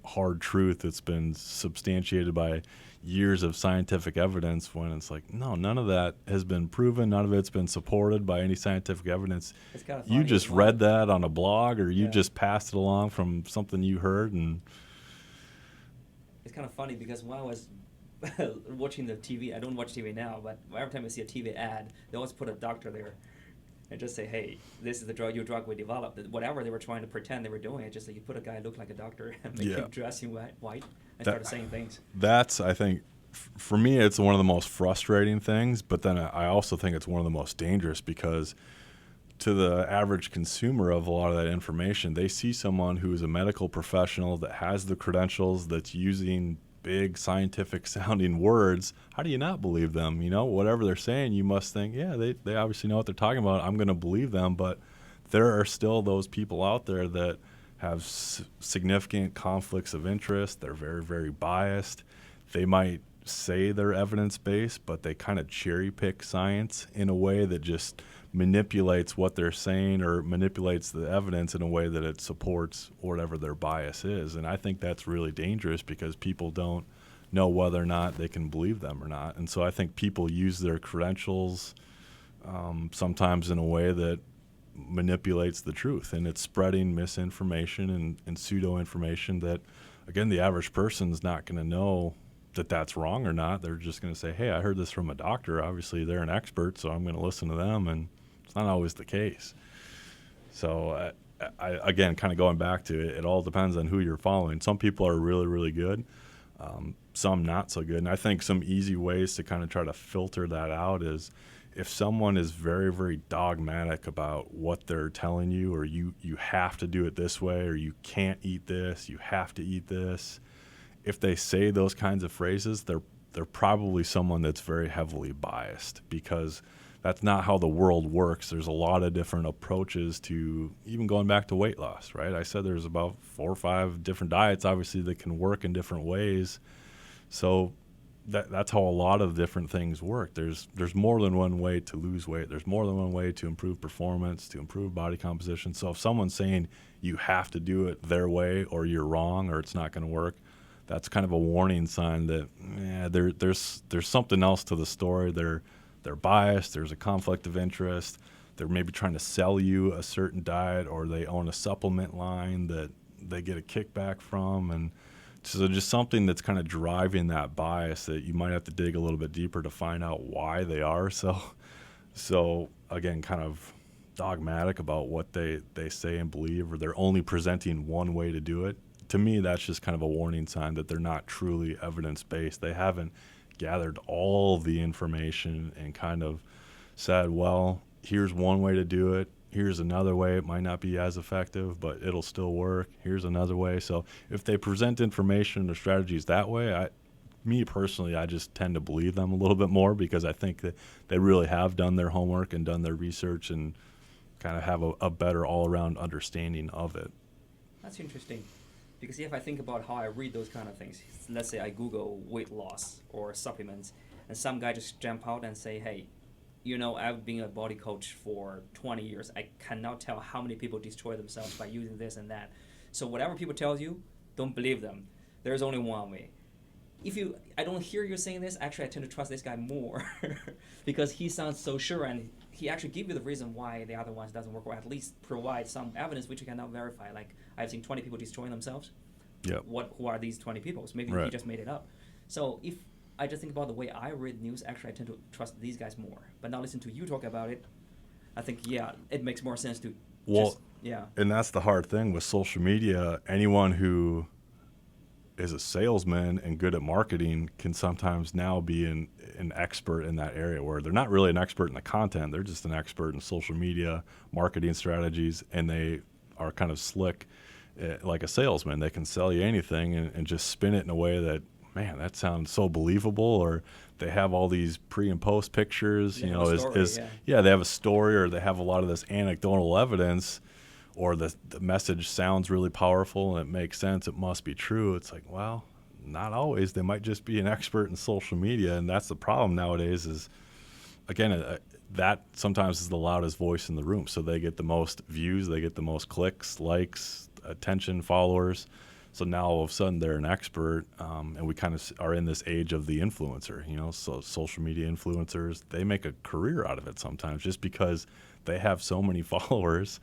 hard truth that's been substantiated by years of scientific evidence, when it's like, no, none of that has been proven. None of it's been supported by any scientific evidence. It's kind of you just read that on a blog, or you just passed it along from something you heard. And it's kind of funny, because when I was watching the TV, I don't watch TV now, but every time I see a TV ad, they always put a doctor there and just say, hey, this is your drug we developed. Whatever they were trying to pretend they were doing, it's just like you put a guy look like a doctor and make him dress in white and start saying things. That's, I think, for me, it's one of the most frustrating things, but then I also think it's one of the most dangerous, because to the average consumer of a lot of that information, they see someone who is a medical professional that has the credentials, that's using big scientific sounding words. How do you not believe them? Whatever they're saying, you must think, yeah, they obviously know what they're talking about. I'm going to believe them. But there are still those people out there that have significant conflicts of interest. They're very, very biased. They might say they're evidence-based, but they kind of cherry pick science in a way that just manipulates what they're saying or manipulates the evidence in a way that it supports whatever their bias is. And I think that's really dangerous because people don't know whether or not they can believe them or not. And so I think people use their credentials sometimes in a way that manipulates the truth, and it's spreading misinformation and pseudo information that, again, the average person's not going to know that that's wrong or not. They're just going to say, hey, I heard this from a doctor. Obviously, they're an expert, so I'm going to listen to them, and it's not always the case. So, I again, kind of going back to it, it all depends on who you're following. Some people are really, really good, some not so good. And I think some easy ways to kind of try to filter that out is if someone is very, very dogmatic about what they're telling you, or you have to do it this way, or you can't eat this, you have to eat this. If they say those kinds of phrases, they're probably someone that's very heavily biased, because that's not how the world works. There's a lot of different approaches to even going back to weight loss, right? I said there's about 4 or 5 different diets, obviously, that can work in different ways. So that's how a lot of different things work. There's more than one way to lose weight. There's more than one way to improve performance, to improve body composition. So if someone's saying you have to do it their way, or you're wrong, or it's not going to work, that's kind of a warning sign that there's something else to the story. They're biased. There's a conflict of interest. They're maybe trying to sell you a certain diet, or they own a supplement line that they get a kickback from, and so just something that's kind of driving that bias that you might have to dig a little bit deeper to find out why they are so again, kind of dogmatic about what they say and believe, or they're only presenting one way to do it. To me, that's just kind of a warning sign that they're not truly evidence-based. They haven't gathered all the information and kind of said, well, here's one way to do it. Here's another way. It might not be as effective, but it'll still work. Here's another way. So if they present information or strategies that way, me personally, I just tend to believe them a little bit more, because I think that they really have done their homework and done their research and kind of have a better all-around understanding of it. That's interesting. Because if I think about how I read those kind of things, let's say I Google weight loss or supplements, and some guy just jump out and say, hey, I've been a body coach for 20 years. I cannot tell how many people destroy themselves by using this and that. So whatever people tell you, don't believe them. There's only one way. I don't hear you saying this, actually I tend to trust this guy more because he sounds so sure, and he actually give you the reason why the other ones doesn't work, or at least provide some evidence which you cannot verify. Like, I've seen 20 people destroying themselves. Yep. Who are these 20 people? So maybe Right. he just made it up. So if I just think about the way I read news, actually I tend to trust these guys more. But now listen to you talk about it, I think, it makes more sense to And that's the hard thing with social media. Anyone who is a salesman and good at marketing can sometimes now be an expert in that area, where they're not really an expert in the content. They're just an expert in social media, marketing strategies, and they are kind of slick like a salesman. They can sell you anything and just spin it in a way that, man, that sounds so believable. Or they have all these pre and post pictures, they have a story, or they have a lot of this anecdotal evidence, or the message sounds really powerful and it makes sense, it must be true. It's like, well, not always. They might just be an expert in social media, and that's the problem nowadays is, again, that sometimes is the loudest voice in the room. So they get the most views, they get the most clicks, likes, attention, followers. So now all of a sudden they're an expert, and we kind of are in this age of the influencer, so social media influencers, they make a career out of it sometimes just because they have so many followers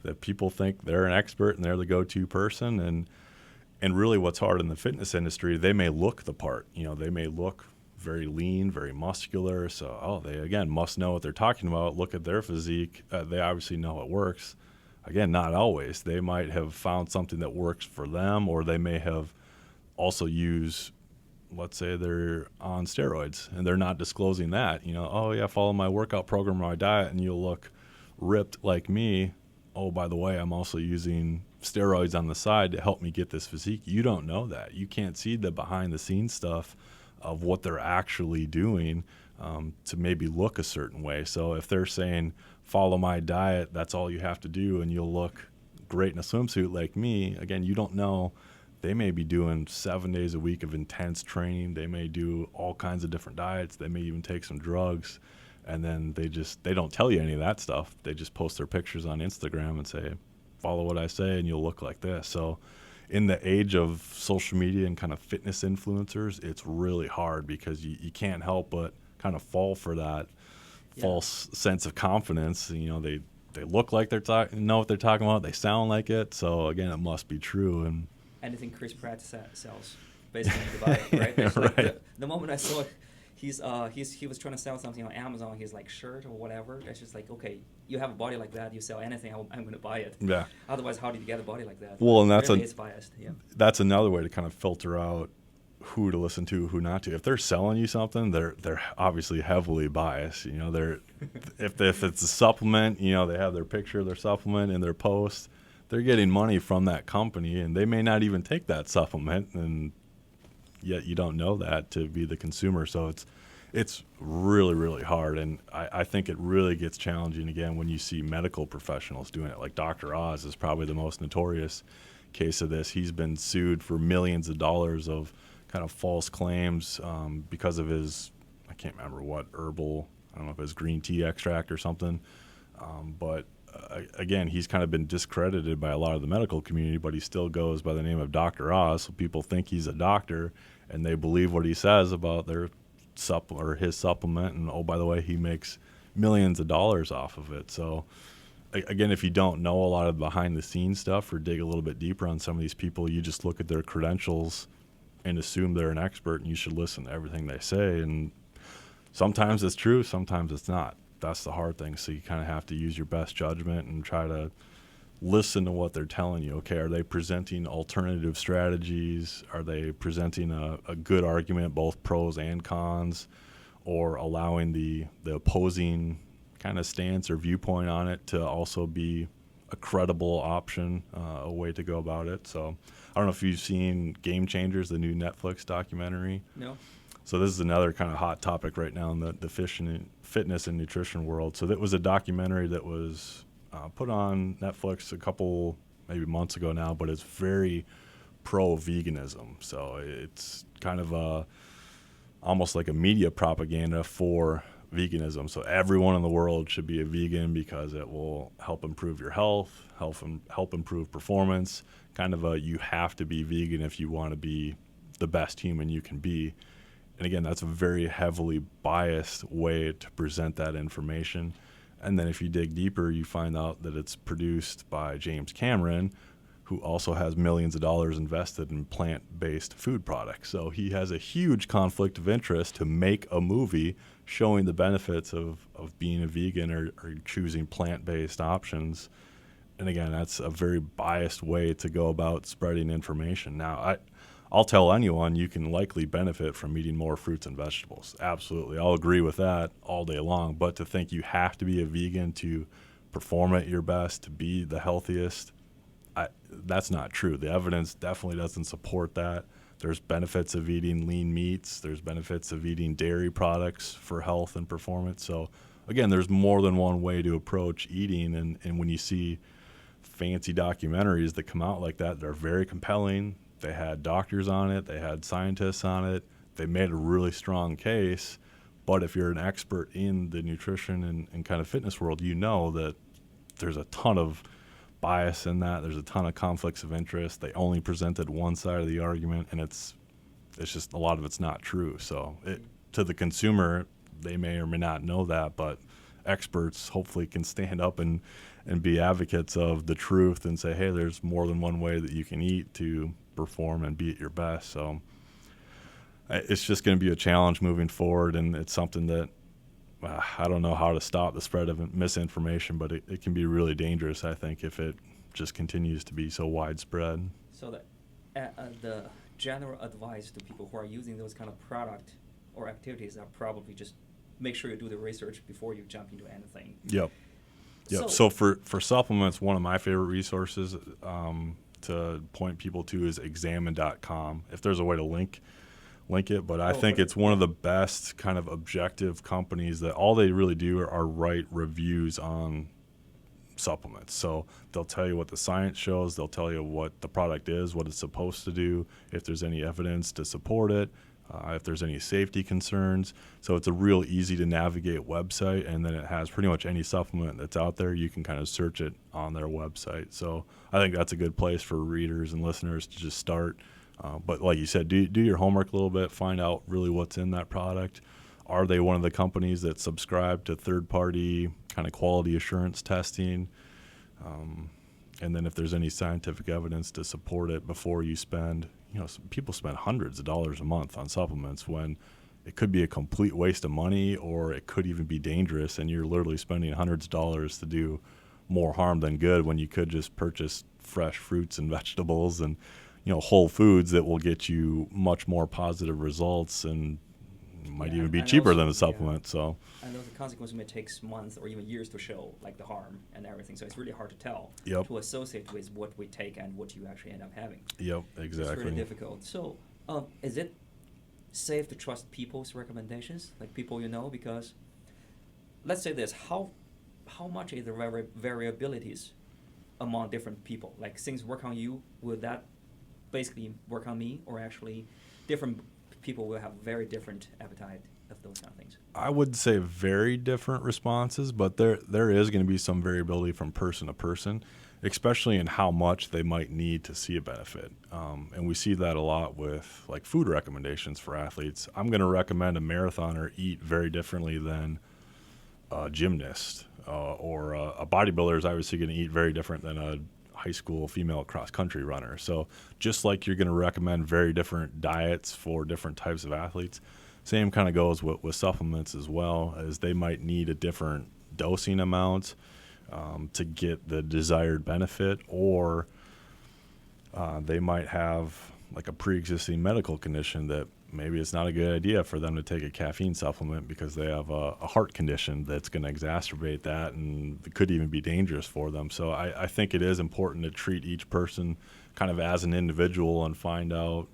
that people think they're an expert and they're the go-to person. And really what's hard in the fitness industry, they may look the part, they may look very lean, very muscular. So, they, again, must know what they're talking about. Look at their physique. They obviously know it works. Again, not always. They might have found something that works for them, or they may have also used, let's say they're on steroids and they're not disclosing that. Follow my workout program or my diet and you'll look ripped like me. Oh, by the way, I'm also using steroids on the side to help me get this physique. You don't know that. You can't see the behind-the-scenes stuff of what they're actually doing to maybe look a certain way. So if they're saying, follow my diet, that's all you have to do, and you'll look great in a swimsuit like me, again, you don't know. They may be doing 7 days a week of intense training. They may do all kinds of different diets. They may even take some drugs. and then they don't tell you any of that stuff. They just post their pictures on Instagram and say, follow what I say and you'll look like this. So in the age of social media and kind of fitness influencers, it's really hard because you can't help but kind of fall for that false sense of confidence. You know, they look like know what they're talking about. They sound like it. So again, it must be true. And anything Chris Pratt sells, basically, to buy it, right? It's like right. the moment I saw it, he was trying to sell something on Amazon. He's like shirt or whatever. It's just like, okay, you have a body like that, you sell anything, I'm going to buy it. Yeah. Otherwise, how did you get a body like that? Well, and that's really is biased. Yeah. That's another way to kind of filter out who to listen to, who not to. If they're selling you something, they're obviously heavily biased. You know, they're if it's a supplement, you know, they have their picture of their supplement in their post. They're getting money from that company, and they may not even take that supplement, and yet you don't know that to be the consumer. So it's really, really hard, and I think it really gets challenging again when you see medical professionals doing it. Like Dr. Oz is probably the most notorious case of this. He's been sued for millions of dollars of kind of false claims because of his, I can't remember what herbal, I don't know if it was green tea extract or something, but again, he's kind of been discredited by a lot of the medical community, but he still goes by the name of Dr. Oz, so people think he's a doctor, and they believe what he says about their his supplement, and oh, by the way, he makes millions of dollars off of it. So again, if you don't know a lot of behind the scenes stuff or dig a little bit deeper on some of these people, you just look at their credentials and assume they're an expert, and you should listen to everything they say. And sometimes it's true, sometimes it's not. That's the hard thing. So you kind of have to use your best judgment and try to listen to what they're telling you. Okay, are they presenting alternative strategies? Are they presenting a good argument, both pros and cons, or allowing the opposing kind of stance or viewpoint on it to also be a credible option, a way to go about it? So I don't know if you've seen Game Changers, the new Netflix documentary. No. So this is another kind of hot topic right now in the fitness and nutrition world. So that was a documentary that was put on Netflix a couple maybe months ago now, but it's very pro-veganism. So it's kind of almost like a media propaganda for veganism. So everyone in the world should be a vegan because it will help improve your health, help improve performance. Kind of you have to be vegan if you want to be the best human you can be. And again, that's a very heavily biased way to present that information. And then if you dig deeper, you find out that it's produced by James Cameron, who also has millions of dollars invested in plant-based food products. So he has a huge conflict of interest to make a movie showing the benefits of being a vegan or choosing plant-based options. And again, that's a very biased way to go about spreading information. Now, I'll tell anyone you can likely benefit from eating more fruits and vegetables. Absolutely. I'll agree with that all day long. But to think you have to be a vegan to perform at your best, to be the healthiest, that's not true. The evidence definitely doesn't support that. There's benefits of eating lean meats. There's benefits of eating dairy products for health and performance. So, again, there's more than one way to approach eating. And when you see fancy documentaries that come out like that, they're very compelling. They had doctors on it. They had scientists on it. They made a really strong case. But if you're an expert in the nutrition and kind of fitness world, you know that there's a ton of bias in that. There's a ton of conflicts of interest. They only presented one side of the argument, and it's just a lot of it's not true. So to the consumer, they may or may not know that, but experts hopefully can stand up and be advocates of the truth and say, hey, there's more than one way that you can eat to perform and be at your best. So it's just going to be a challenge moving forward, and it's something that I don't know how to stop the spread of misinformation, but it can be really dangerous, I think, if it just continues to be so widespread. So the general advice to people who are using those kind of product or activities are probably just make sure you do the research before you jump into anything. Yep. So for supplements, one of my favorite resources to point people to is examine.com. If there's a way to link it, but I think it's one of the best kind of objective companies that all they really do are write reviews on supplements. So they'll tell you what the science shows, they'll tell you what the product is, what it's supposed to do, if there's any evidence to support it. if there's any safety concerns. So it's a real easy to navigate website, and then it has pretty much any supplement that's out there. You can kind of search it on their website. So I think that's a good place for readers and listeners to just start. But like you said, do your homework a little bit, find out really what's in that product. Are they one of the companies that subscribe to third-party kind of quality assurance testing? And then if there's any scientific evidence to support it before you spend, people spend hundreds of dollars a month on supplements when it could be a complete waste of money, or it could even be dangerous, and you're literally spending hundreds of dollars to do more harm than good when you could just purchase fresh fruits and vegetables and whole foods that will get you much more positive results and might even be cheaper also, than the supplement. So and those consequences may take months or even years to show, like the harm and everything. So it's really hard to tell, to associate with what we take and what you actually end up having. Yep, exactly. It's really difficult. So is it safe to trust people's recommendations, like people because let's say this, how much is the variabilities among different people? Like things work on you, will that basically work on me, or actually different people will have very different appetite of those kind of things? I would say very different responses, but there is going to be some variability from person to person, especially in how much they might need to see a benefit. And we see that a lot with like food recommendations for athletes. I'm going to recommend a marathoner eat very differently than a gymnast, or a bodybuilder is obviously going to eat very different than a high school female cross-country runner. So just like you're going to recommend very different diets for different types of athletes, same kind of goes with supplements as well, as they might need a different dosing amount to get the desired benefit, or they might have like a pre-existing medical condition that maybe it's not a good idea for them to take a caffeine supplement because they have a heart condition that's going to exacerbate that and it could even be dangerous for them. So I think it is important to treat each person kind of as an individual and find out,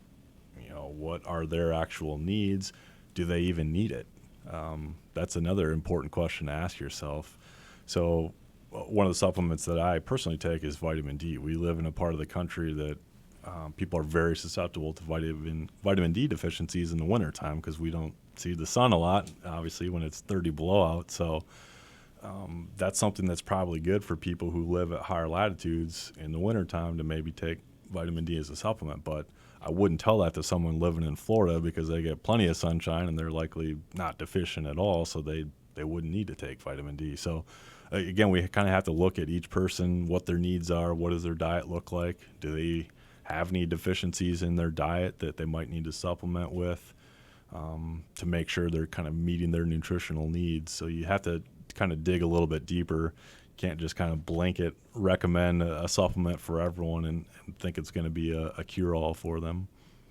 what are their actual needs? Do they even need it? That's another important question to ask yourself. So one of the supplements that I personally take is vitamin D. We live in a part of the country that people are very susceptible to vitamin D deficiencies in the wintertime because we don't see the sun a lot, obviously, when it's 30 below out. So that's something that's probably good for people who live at higher latitudes in the wintertime to maybe take vitamin D as a supplement. But I wouldn't tell that to someone living in Florida because they get plenty of sunshine and they're likely not deficient at all, so they wouldn't need to take vitamin D. So again, we kind of have to look at each person, what their needs are, what does their diet look like, do they have any deficiencies in their diet that they might need to supplement with to make sure they're kind of meeting their nutritional needs. So you have to kind of dig a little bit deeper. You can't just kind of blanket recommend a supplement for everyone and think it's going to be a cure-all for them.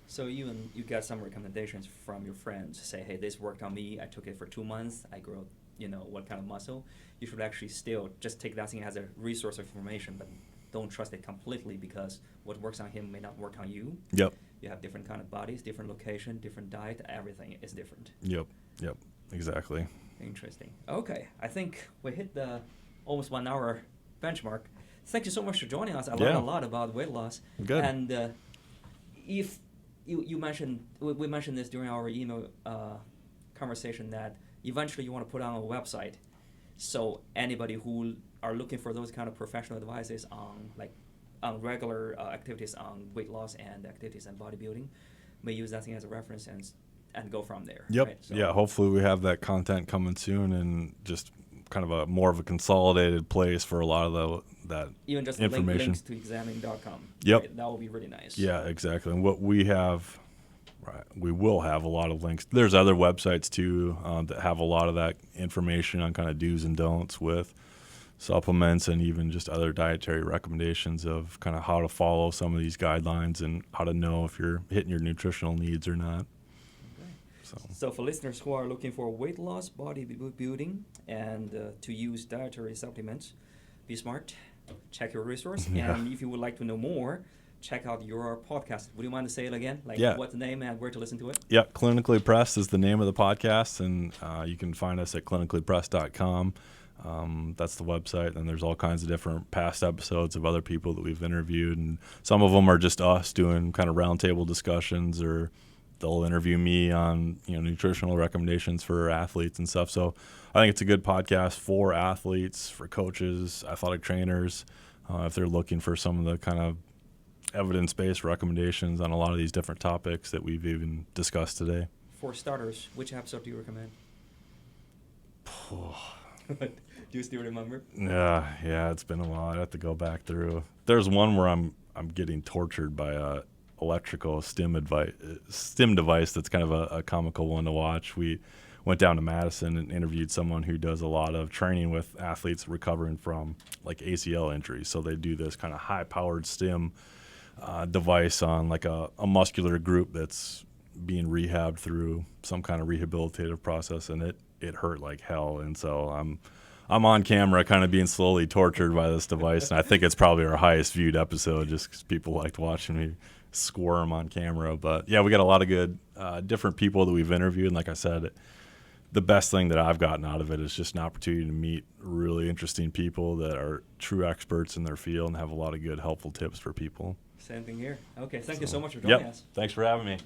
So you got some recommendations from your friends, say, hey, this worked on me, I took it for 2 months, I grew, what kind of muscle. You should actually still just take that thing as a resource of information, but don't trust it completely because what works on him may not work on you. Yep. You have different kind of bodies, different location, different diet, everything is different. Yep, exactly. Interesting. Okay, I think we hit the almost 1 hour benchmark. Thank you so much for joining us. I learned a lot about weight loss. Good. And if you mentioned, we mentioned this during our email conversation that eventually you want to put on a website. So anybody who are looking for those kind of professional advices on regular activities on weight loss and activities and bodybuilding may use that thing as a reference and go from there. Yep. Right? So yeah. Hopefully we have that content coming soon and just kind of a more of a consolidated place for a lot of that even just information. links to examining.com. Yep. Right? That would be really nice. Yeah, exactly. And what we have, right, we will have a lot of links. There's other websites too that have a lot of that information on kind of do's and don'ts with supplements and even just other dietary recommendations of kind of how to follow some of these guidelines and how to know if you're hitting your nutritional needs or not. So for listeners who are looking for weight loss, bodybuilding, and to use dietary supplements, be smart, check your resource, and if you would like to know more, check out your podcast. Would you mind to say it again? What's the name and where to listen to it? Yeah, Clinically Pressed is the name of the podcast, and you can find us at clinicallypressed.com. That's the website, and there's all kinds of different past episodes of other people that we've interviewed, and some of them are just us doing kind of roundtable discussions or they'll interview me on nutritional recommendations for athletes and stuff. So I think it's a good podcast for athletes, for coaches, athletic trainers, if they're looking for some of the kind of evidence-based recommendations on a lot of these different topics that we've even discussed today. For starters, which episode do you recommend? Do you still remember? Yeah, it's been a while. I have to go back through. There's one where I'm getting tortured by a electrical stim device that's kind of a comical one to watch. We went down to Madison and interviewed someone who does a lot of training with athletes recovering from like ACL injuries. So they do this kind of high-powered stim device on like a muscular group that's being rehabbed through some kind of rehabilitative process, and it hurt like hell. And so I'm on camera kind of being slowly tortured by this device, and I think it's probably our highest viewed episode just because people liked watching me squirm on camera. But yeah, we got a lot of good different people that we've interviewed, and like I said, the best thing that I've gotten out of it is just an opportunity to meet really interesting people that are true experts in their field and have a lot of good helpful tips for people. Same thing here. Okay, thank you so much for joining us. Thanks for having me.